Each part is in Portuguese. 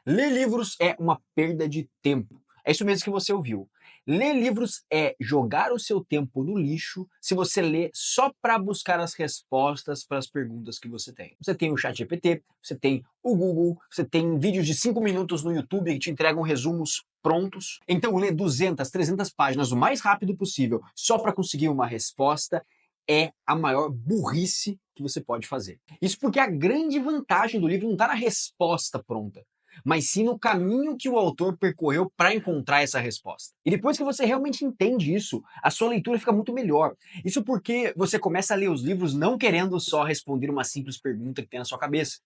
Ler livros é uma perda de tempo. É isso mesmo que você ouviu. Ler livros é jogar o seu tempo no lixo se você lê só para buscar as respostas para as perguntas que você tem. Você tem o ChatGPT, você tem o Google, você tem vídeos de 5 minutos no YouTube que te entregam resumos prontos. Então, ler 200, 300 páginas o mais rápido possível só para conseguir uma resposta é a maior burrice que você pode fazer. Isso porque a grande vantagem do livro não está na resposta pronta, mas sim no caminho que o autor percorreu para encontrar essa resposta. E depois que você realmente entende isso, a sua leitura fica muito melhor. Isso porque você começa a ler os livros não querendo só responder uma simples pergunta que tem na sua cabeça,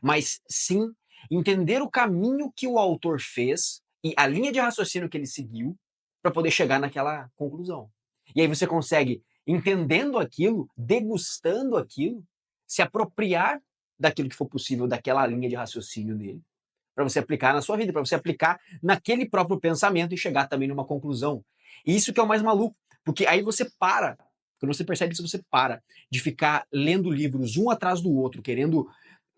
mas sim entender o caminho que o autor fez e a linha de raciocínio que ele seguiu para poder chegar naquela conclusão. E aí você consegue, entendendo aquilo, degustando aquilo, se apropriar daquilo que for possível daquela linha de raciocínio dele para você aplicar na sua vida, para você aplicar naquele próprio pensamento e chegar também numa conclusão. E isso que é o mais maluco, porque aí você para, quando você percebe isso, você para de ficar lendo livros um atrás do outro, querendo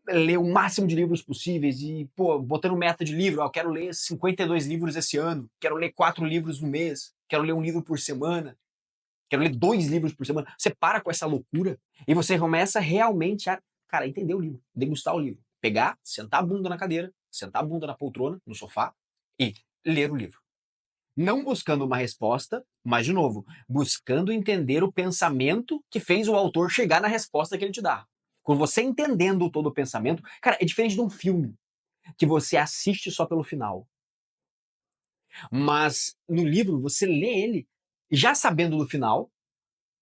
ler o máximo de livros possíveis e, pô, botando meta de livro, ó, eu quero ler 52 livros esse ano, quero ler 4 livros no mês, quero ler um livro por semana, quero ler 2 livros por semana. Você para com essa loucura e você começa realmente a, cara, entender o livro, degustar o livro. Pegar, sentar a bunda na cadeira, sentar a bunda na poltrona, no sofá e ler o livro. Não buscando uma resposta, mas, de novo, buscando entender o pensamento que fez o autor chegar na resposta que ele te dá. Quando você entendendo todo o pensamento, cara, é diferente de um filme que você assiste só pelo final. Mas no livro, você lê ele já sabendo do final,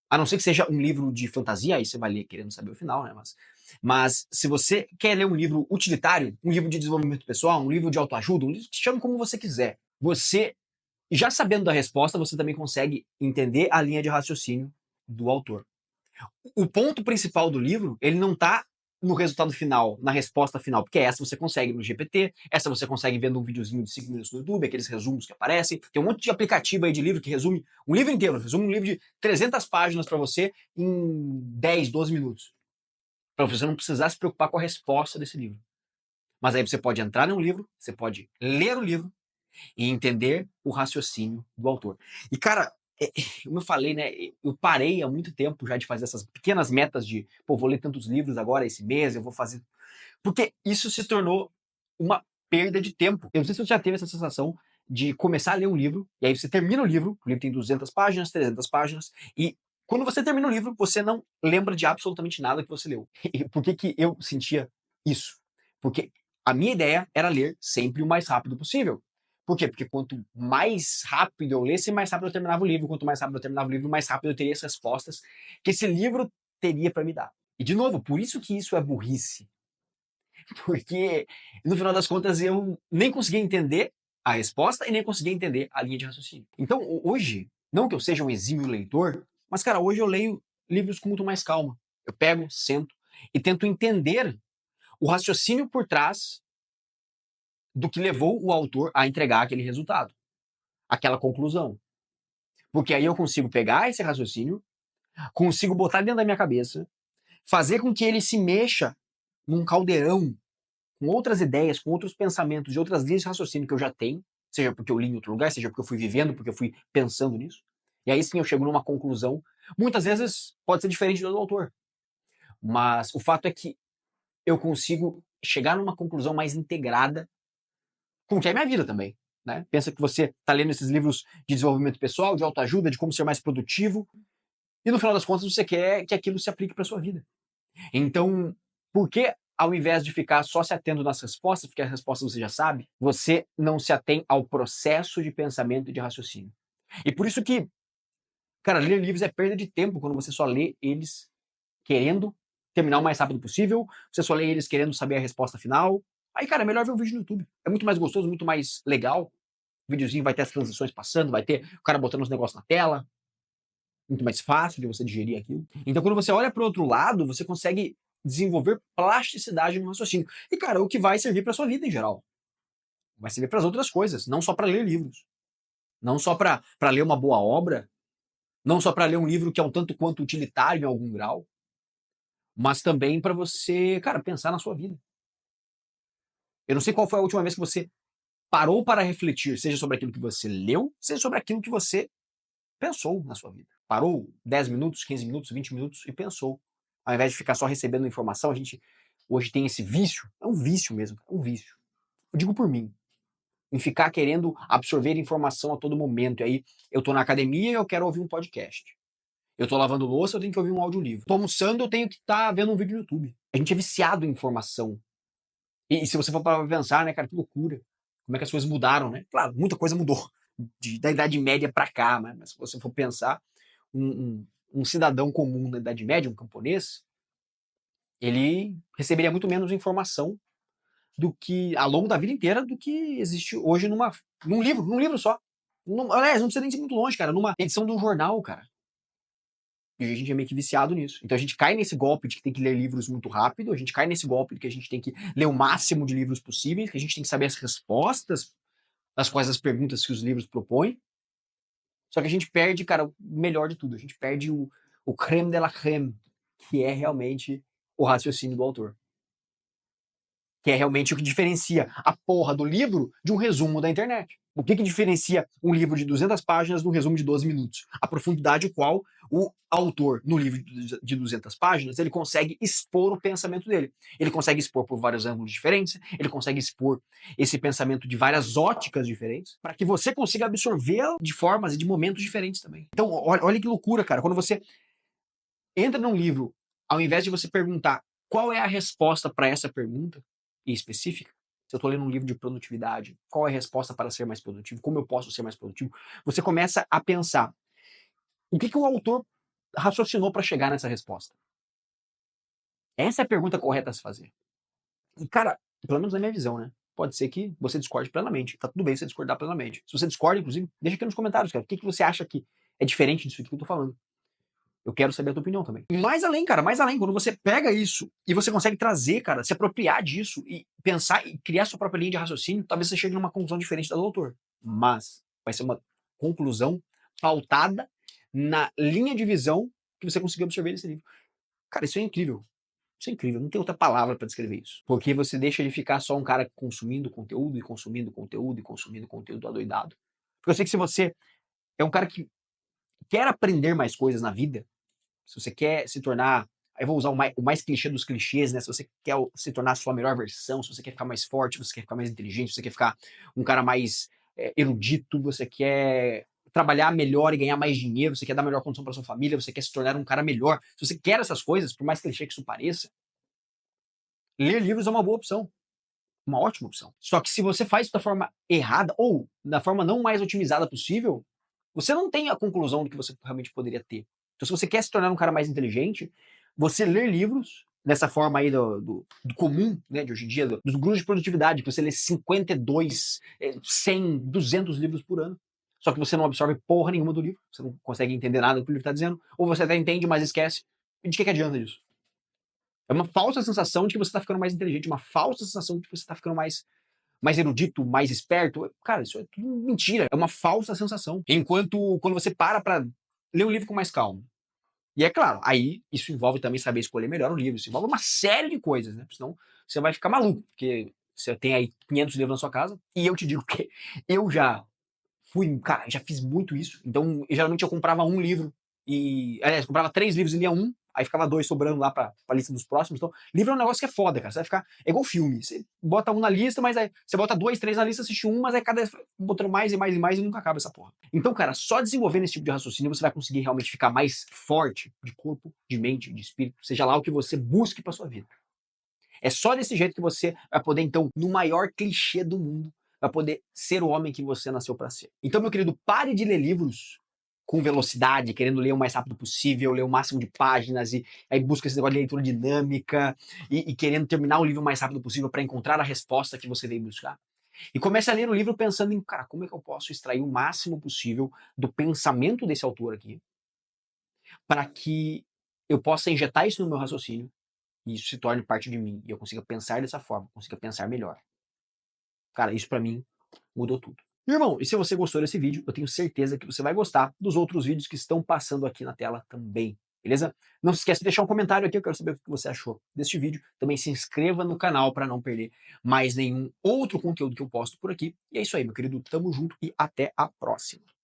a não ser que seja um livro de fantasia, aí você vai ler querendo saber o final, né? Mas se você quer ler um livro utilitário, um livro de desenvolvimento pessoal, um livro de autoajuda, um livro que chame como você quiser, você, já sabendo da resposta, você também consegue entender a linha de raciocínio do autor. O ponto principal do livro, ele não está no resultado final, na resposta final, porque essa você consegue no GPT, essa você consegue vendo um videozinho de 5 minutos no YouTube, aqueles resumos que aparecem. Tem um monte de aplicativo aí de livro que resume um livro inteiro, resume um livro de 300 páginas para você em 10, 12 minutos. Para você não precisar se preocupar com a resposta desse livro. Mas aí você pode entrar num livro, você pode ler o livro e entender o raciocínio do autor. E, cara, como eu falei, né? Eu parei há muito tempo já de fazer essas pequenas metas de, pô, vou ler tantos livros agora esse mês, eu vou fazer. Porque isso se tornou uma perda de tempo. Eu não sei se você já teve essa sensação de começar a ler um livro, e aí você termina o livro tem 200 páginas, 300 páginas, e quando você termina o livro, você não lembra de absolutamente nada que você leu. E por que que eu sentia isso? Porque a minha ideia era ler sempre o mais rápido possível. Por quê? Porque quanto mais rápido eu lesse, mais rápido eu terminava o livro. Quanto mais rápido eu terminava o livro, mais rápido eu teria as respostas que esse livro teria para me dar. E, de novo, por isso que isso é burrice. Porque, no final das contas, eu nem conseguia entender a resposta e nem conseguia entender a linha de raciocínio. Então, hoje, não que eu seja um exímio leitor, mas, cara, hoje eu leio livros com muito mais calma. Eu pego, sento e tento entender o raciocínio por trás do que levou o autor a entregar aquele resultado, aquela conclusão. Porque aí eu consigo pegar esse raciocínio, consigo botar dentro da minha cabeça, fazer com que ele se mexa num caldeirão com outras ideias, com outros pensamentos de outras linhas de raciocínio que eu já tenho, seja porque eu li em outro lugar, seja porque eu fui vivendo, porque eu fui pensando nisso. E aí sim eu chego numa conclusão. Muitas vezes pode ser diferente do autor, mas o fato é que eu consigo chegar numa conclusão mais integrada com o que é a minha vida também. Né? Pensa que você está lendo esses livros de desenvolvimento pessoal, de autoajuda, de como ser mais produtivo, e no final das contas você quer que aquilo se aplique para sua vida. Então, por que ao invés de ficar só se atendo nas respostas, porque as respostas você já sabe, você não se atém ao processo de pensamento e de raciocínio? E por isso que, cara, ler livros é perda de tempo quando você só lê eles querendo terminar o mais rápido possível, você só lê eles querendo saber a resposta final. Aí, cara, é melhor ver um vídeo no YouTube. É muito mais gostoso, muito mais legal. O videozinho vai ter as transições passando, vai ter o cara botando os negócios na tela, muito mais fácil de você digerir aquilo. Então, quando você olha para o outro lado, você consegue desenvolver plasticidade no raciocínio. E, cara, o que vai servir para sua vida em geral. Vai servir para as outras coisas, não só para ler livros. Não só para ler uma boa obra, não só para ler um livro que é um tanto quanto utilitário em algum grau, mas também para você, cara, pensar na sua vida. Eu não sei qual foi a última vez que você parou para refletir, seja sobre aquilo que você leu, seja sobre aquilo que você pensou na sua vida. Parou 10 minutos, 15 minutos, 20 minutos e pensou. Ao invés de ficar só recebendo informação, a gente hoje tem esse vício, é um vício mesmo, é um vício. Eu digo por mim, em ficar querendo absorver informação a todo momento. E aí eu tô na academia e eu quero ouvir um podcast. Eu tô lavando louça, eu tenho que ouvir um audiolivro. Tô almoçando, eu tenho que estar vendo um vídeo no YouTube. A gente é viciado em informação. E se você for para pensar, né, cara, que loucura. Como é que as coisas mudaram, né? Claro, muita coisa mudou da Idade Média para cá, mas se você for pensar, um, um cidadão comum na Idade Média, um camponês, ele receberia muito menos informação do que, ao longo da vida inteira, do que existe hoje num livro só. Aliás, não precisa nem ser muito longe, cara, numa edição de um jornal, cara. E a gente é meio que viciado nisso. Então a gente cai nesse golpe de que tem que ler livros muito rápido, a gente cai nesse golpe de que a gente tem que ler o máximo de livros possíveis, que a gente tem que saber as respostas das quais as perguntas que os livros propõem. Só que a gente perde, cara, o melhor de tudo. A gente perde o creme de la creme, que é realmente o raciocínio do autor. Que é realmente o que diferencia a porra do livro de um resumo da internet. O que diferencia um livro de 200 páginas de um resumo de 12 minutos? A profundidade qual o autor, no livro de 200 páginas, ele consegue expor o pensamento dele. Ele consegue expor por vários ângulos diferentes, ele consegue expor esse pensamento de várias óticas diferentes, para que você consiga absorvê-lo de formas e de momentos diferentes também. Então, olha que loucura, cara. Quando você entra num livro, ao invés de você perguntar qual é a resposta para essa pergunta específica, se eu estou lendo um livro de produtividade, qual é a resposta para ser mais produtivo, como eu posso ser mais produtivo, você começa a pensar o que o autor raciocinou para chegar nessa resposta. Essa é a pergunta correta a se fazer. E, cara, pelo menos na minha visão, né? Pode ser que você discorde plenamente. Tá tudo bem você discordar plenamente. Se você discorda, inclusive, deixa aqui nos comentários, cara. O que você acha que é diferente disso que eu tô falando? Eu quero saber a tua opinião também. E mais além, cara, mais além, quando você pega isso e você consegue trazer, cara, se apropriar disso e pensar e criar sua própria linha de raciocínio, talvez você chegue numa conclusão diferente da do autor. Mas vai ser uma conclusão pautada na linha de visão que você conseguiu absorver nesse livro. Cara, isso é incrível. Isso é incrível. Não tem outra palavra para descrever isso. Porque você deixa de ficar só um cara consumindo conteúdo e consumindo conteúdo e consumindo conteúdo adoidado. Porque eu sei que se você é um cara que quer aprender mais coisas na vida, se você quer se tornar, eu vou usar o mais clichê dos clichês, né? Se você quer se tornar a sua melhor versão, se você quer ficar mais forte, se você quer ficar mais inteligente, se você quer ficar um cara mais erudito, você quer trabalhar melhor e ganhar mais dinheiro, você quer dar melhor condição para sua família, você quer se tornar um cara melhor. Se você quer essas coisas, por mais clichê que isso pareça, ler livros é uma boa opção, uma ótima opção. Só que se você faz isso da forma errada ou da forma não mais otimizada possível, você não tem a conclusão do que você realmente poderia ter. Então, se você quer se tornar um cara mais inteligente, você ler livros dessa forma aí do comum, né, de hoje em dia, dos grupos de produtividade, que você lê 52, 100, 200 livros por ano. Só que você não absorve porra nenhuma do livro, você não consegue entender nada do que o livro está dizendo, ou você até entende, mas esquece. E de que adianta isso? É uma falsa sensação de que você está ficando mais inteligente, uma falsa sensação de que você está ficando mais erudito, mais esperto. Cara, isso é tudo mentira. É uma falsa sensação. Enquanto quando você para ler um livro com mais calma. E é claro, aí isso envolve também saber escolher melhor o livro. Isso envolve uma série de coisas, né? Senão você vai ficar maluco, porque você tem aí 500 livros na sua casa. E eu te digo que eu cara, já fiz muito isso. Então, geralmente eu comprava um livro aliás, comprava 3 livros e lia um, aí ficava 2 sobrando lá pra lista dos próximos. Então, livro é um negócio que é foda, cara. Você vai ficar. É igual filme. Você bota um na lista, mas aí você bota 2, 3 na lista, assiste um, mas aí cada vez botando mais e mais e mais e nunca acaba essa porra. Então, cara, só desenvolvendo esse tipo de raciocínio você vai conseguir realmente ficar mais forte de corpo, de mente, de espírito, seja lá o que você busque pra sua vida. É só desse jeito que você vai poder, então, no maior clichê do mundo, vai poder ser o homem que você nasceu para ser. Então, meu querido, pare de ler livros com velocidade, querendo ler o mais rápido possível, ler o máximo de páginas, e aí busca esse negócio de leitura dinâmica, e querendo terminar o livro o mais rápido possível para encontrar a resposta que você veio buscar. E comece a ler o livro pensando em, cara, como é que eu posso extrair o máximo possível do pensamento desse autor aqui, para que eu possa injetar isso no meu raciocínio, e isso se torne parte de mim, e eu consiga pensar dessa forma, consiga pensar melhor. Cara, isso pra mim mudou tudo. Irmão, e se você gostou desse vídeo, eu tenho certeza que você vai gostar dos outros vídeos que estão passando aqui na tela também. beleza? Não se esqueça de deixar um comentário aqui, eu quero saber o que você achou deste vídeo. Também se inscreva no canal para não perder mais nenhum outro conteúdo que eu posto por aqui. E é isso aí, meu querido, tamo junto e até a próxima.